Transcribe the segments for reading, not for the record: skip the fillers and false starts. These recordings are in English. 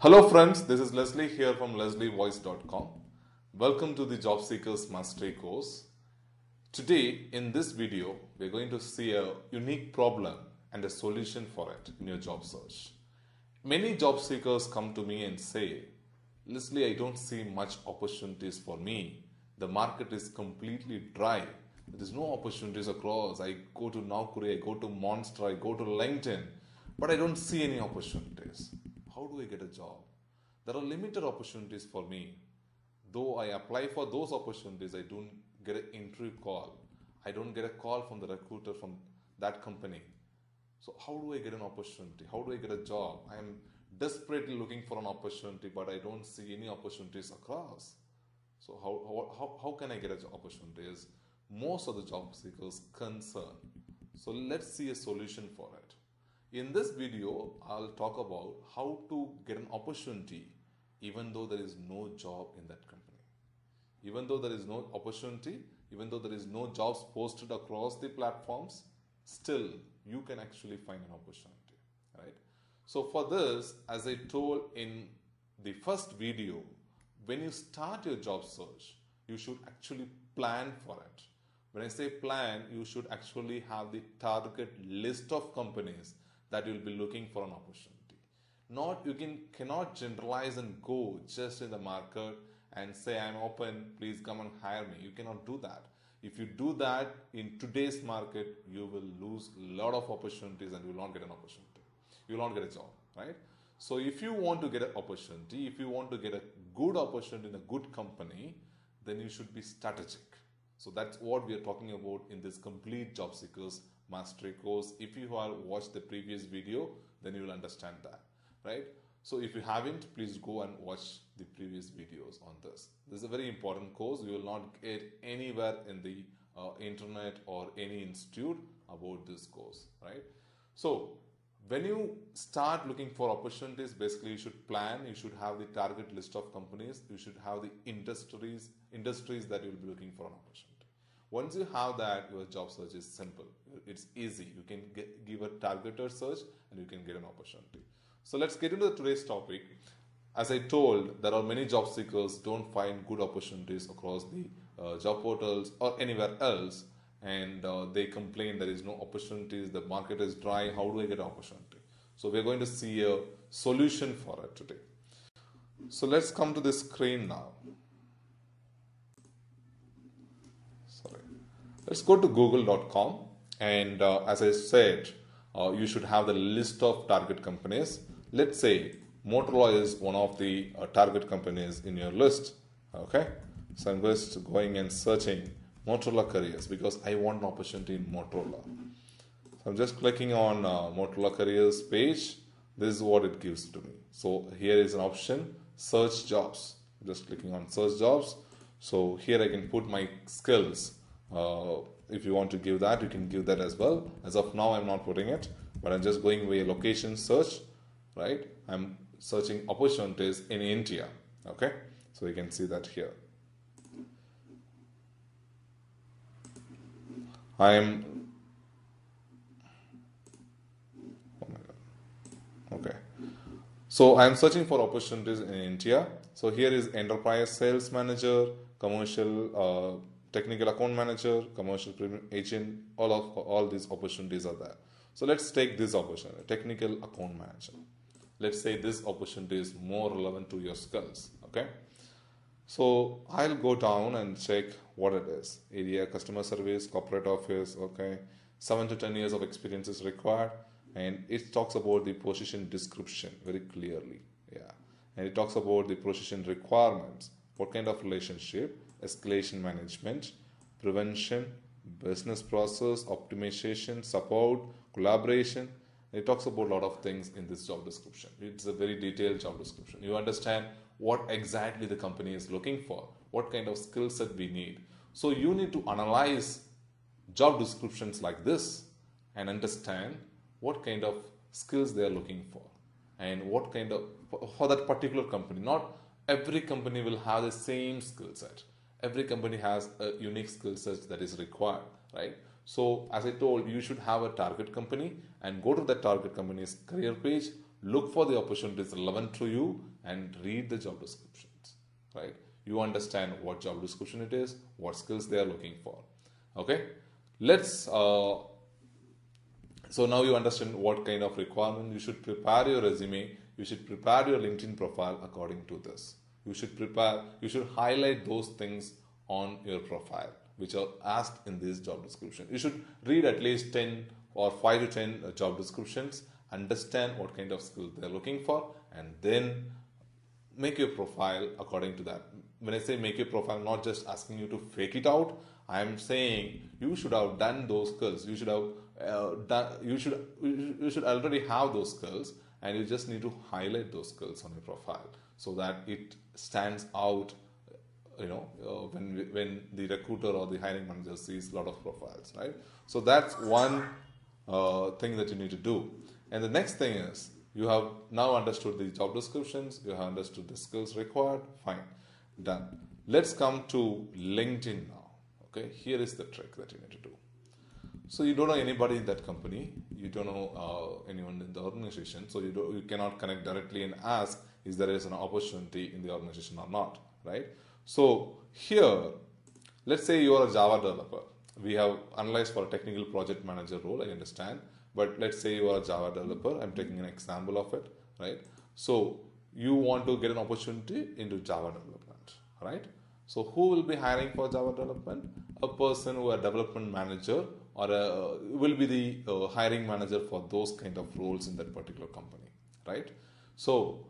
Hello friends, this is Leslie here from leslievoice.com. Welcome to the Jobseekers Mastery course. Today in this video, we're going to see a unique problem and a solution for it in your job search. Many job seekers come to me and say, Leslie, I don't see much opportunities for me. The market is completely dry. There is no opportunities across. I go to Naukri, I go to Monster, I go to LinkedIn, but I don't see any opportunities. How do I get a job? There are limited opportunities for me. Though I apply for those opportunities, I don't get an interview call. I don't get a call from the recruiter from that company. So how do I get an opportunity? How do I get a job? I am desperately looking for an opportunity, but I don't see any opportunities across. So how can I get an opportunity is most of the job seekers' concern. So let's see a solution for it. In this video, I'll talk about how to get an opportunity even though there is no job in that company. Even though there is no opportunity, even though there is no jobs posted across the platforms, still you can actually find an opportunity, right? So for this, as I told in the first video, when you start your job search, you should actually plan for it. When I say plan, you should actually have the target list of companies that you'll be looking for an opportunity. Cannot generalize and go just in the market and say I'm open, please come and hire me. You cannot do that. If you do that in today's market, you will lose a lot of opportunities and you will not get an opportunity. You will not get a job, right? So if you want to get an opportunity, if you want to get a good opportunity in a good company, then you should be strategic. So that's what we are talking about in this complete job seekers mastery course. If you have watched the previous video, then you will understand that, right? So if you haven't, please go and watch the previous videos on this. This is a very important course. You will not get anywhere in the internet or any institute about this course, right? So when you start looking for opportunities, basically you should plan, you should have the target list of companies, you should have the industries that you will be looking for an opportunity. Once you have that, your job search is simple. It's easy. You can give a targeted search and you can get an opportunity. So let's get into today's topic. As I told, there are many job seekers don't find good opportunities across the job portals or anywhere else, and they complain there is no opportunities, the market is dry, how do I get an opportunity? So we're going to see a solution for it today. So let's come to the screen now. Let's go to google.com, and as I said, you should have the list of target companies. Let's say Motorola is one of the target companies in your list. Okay, so I'm just going and searching Motorola careers because I want an opportunity in Motorola. So I'm just clicking on Motorola careers page. This is what it gives to me. So here is an option, search jobs. I'm just clicking on search jobs. So here I can put my skills. If you want to give that, you can give that as well. As of now, I'm not putting it, but I'm just going via location search, right? I'm searching opportunities in India. Okay, so you can see that here. Oh my God. Okay, so I'm searching for opportunities in India. So here is enterprise sales manager, commercial technical account manager, commercial premium agent, all these opportunities are there. So let's take this opportunity, technical account manager. Let's say this opportunity is more relevant to your skills, okay? So I'll go down and check what it is. Area, customer service, corporate office, okay? 7 to 10 years of experience is required, and it talks about the position description very clearly, yeah. And it talks about the position requirements, what kind of relationship, escalation management, prevention, business process, optimization, support, collaboration. It talks about a lot of things in this job description. It's a very detailed job description. You understand what exactly the company is looking for, what kind of skill set we need. So you need to analyze job descriptions like this and understand what kind of skills they are looking for and what kind of, for that particular company. Not every company will have the same skill set. Every company has a unique skill set that is required, right? So as I told, you should have a target company and go to the target company's career page, look for the opportunities relevant to you and read the job descriptions, right? You understand what job description it is, what skills they are looking for. Okay, so now you understand what kind of requirement. You should prepare your resume, you should prepare your LinkedIn profile according to this. You should highlight those things on your profile which are asked in this job description. You should read at least 10 or 5 to 10 job descriptions, understand what kind of skills they're looking for, and then make your profile according to that. When I say make your profile, not just asking you to fake it out, I am saying you should have done those skills. You should already have those skills, and you just need to highlight those skills on your profile so that it stands out. When the recruiter or the hiring manager sees a lot of profiles, right? So that's one thing that you need to do. And the next thing is, you have now understood the job descriptions, you have understood the skills required, fine, done. Let's come to LinkedIn now. Okay, here is the trick that you need to do. So you don't know anybody in that company, you don't know anyone in the organization, so you cannot connect directly and ask if there is an opportunity in the organization or not, right? So here, let's say you are a Java developer. We have analyzed for a technical project manager role, I understand, but let's say you are a Java developer. I'm taking an example of it, right? So you want to get an opportunity into Java development, right? So who will be hiring for Java development? A person who is a development manager, or will be the hiring manager for those kind of roles in that particular company, right? So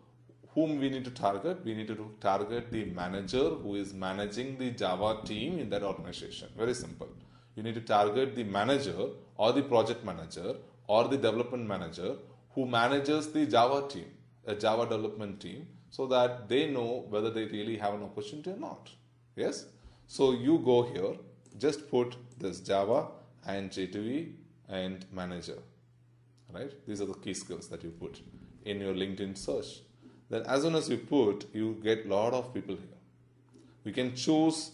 whom we need to target? We need to target the manager who is managing the Java team in that organization. Very simple. You need to target the manager or the project manager or the development manager who manages the Java team, a Java development team, so that they know whether they really have an opportunity or not. Yes? So you go here, just put this Java and J2E and manager, right? These are the key skills that you put in your LinkedIn search. Then as soon as you put, you get a lot of people here. We can choose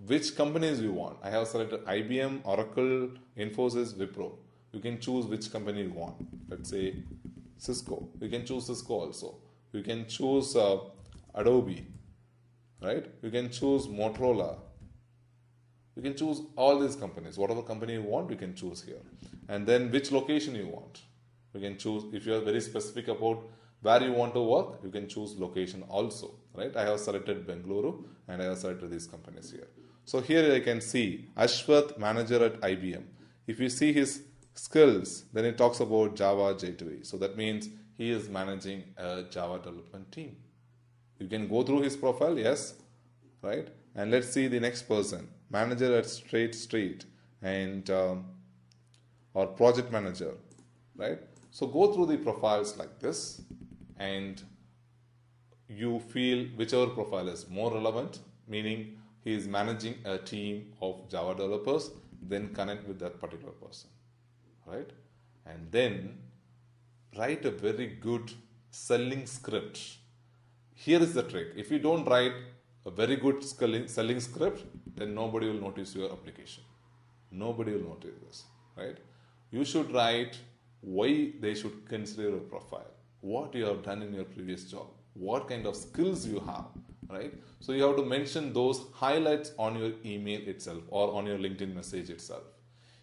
which companies you want. I have selected IBM, Oracle, Infosys, Wipro. You can choose which company you want. Let's say Cisco. You can choose Cisco also. You can choose Adobe, right? You can choose Motorola. You can choose all these companies. Whatever company you want, you can choose here. And then which location you want. You can choose, if you are very specific about where you want to work, you can choose location also, right? I have selected Bengaluru and I have selected these companies here. So here I can see Ashwath, manager at IBM. If you see his skills, then it talks about Java J2E. So that means he is managing a Java development team. You can go through his profile, yes, right? And let's see the next person, manager at Straight Street and or project manager, right? So go through the profiles like this, and you feel whichever profile is more relevant, meaning he is managing a team of Java developers, then connect with that particular person, right? And then write a very good selling script. Here is the trick. If you don't write a very good selling script, then nobody will notice your application. Nobody will notice this, right? You should write why they should consider your profile, what you have done in your previous job, what kind of skills you have, right? So you have to mention those highlights on your email itself or on your LinkedIn message itself.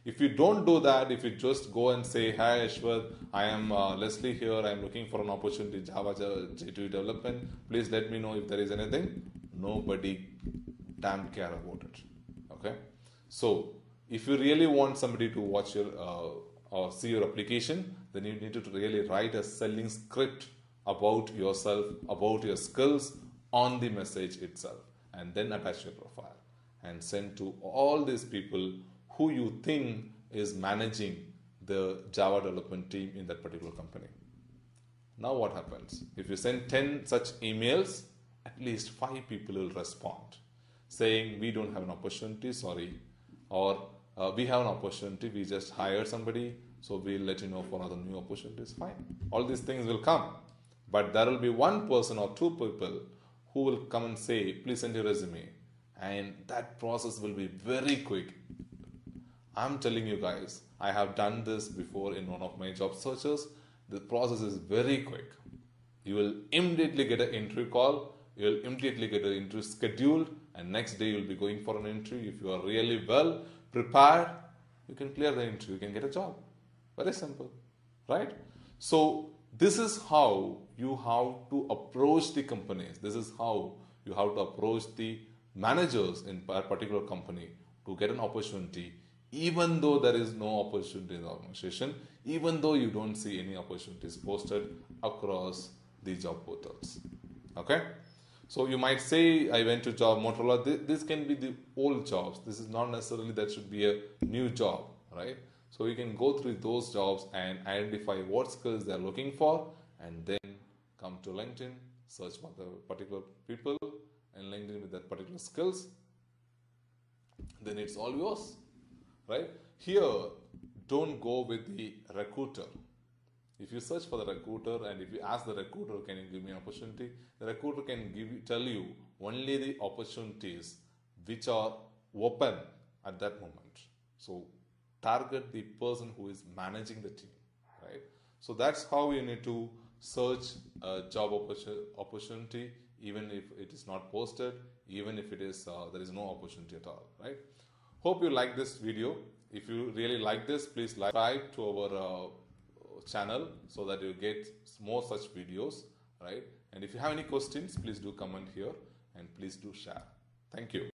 If you don't do that, if you just go and say, hi Ashwath, I am Leslie here, I am looking for an opportunity Java J2E development, please let me know if there is anything, nobody damn care about it, okay? So if you really want somebody to watch your or see your application, then you need to really write a selling script about yourself, about your skills on the message itself, and then attach your profile and send to all these people who you think is managing the Java development team in that particular company. Now what happens? If you send 10 such emails, at least 5 people will respond saying we don't have an opportunity, sorry, or we have an opportunity, we just hired somebody, so we'll let you know for other new opportunities. Fine. All these things will come. But there will be one person or 2 people who will come and say, please send your resume. And that process will be very quick. I'm telling you guys, I have done this before in one of my job searches. The process is very quick. You will immediately get an interview call, you will immediately get an interview scheduled, and next day you will be going for an interview. If you are really well prepared, you can clear the interview, you can get a job. Very simple, right? So this is how you have to approach the companies. This is how you have to approach the managers in a particular company to get an opportunity, even though there is no opportunity in the organization, even though you don't see any opportunities posted across the job portals. Okay? So you might say, I went to job Motorola. This can be the old jobs. This is not necessarily that should be a new job, right? So you can go through those jobs and identify what skills they are looking for, and then come to LinkedIn, search for the particular people in LinkedIn with that particular skills. Then it's all yours, right? Here, don't go with the recruiter. If you search for the recruiter and if you ask the recruiter, can you give me an opportunity? The recruiter can tell you only the opportunities which are open at that moment. So target the person who is managing the team, right? So that's how you need to search a job opportunity, even if it is not posted, even if it is there is no opportunity at all, right? Hope you like this video. If you really like this, please subscribe to our channel so that you get more such videos, right? And if you have any questions, please do comment here and please do share. Thank you.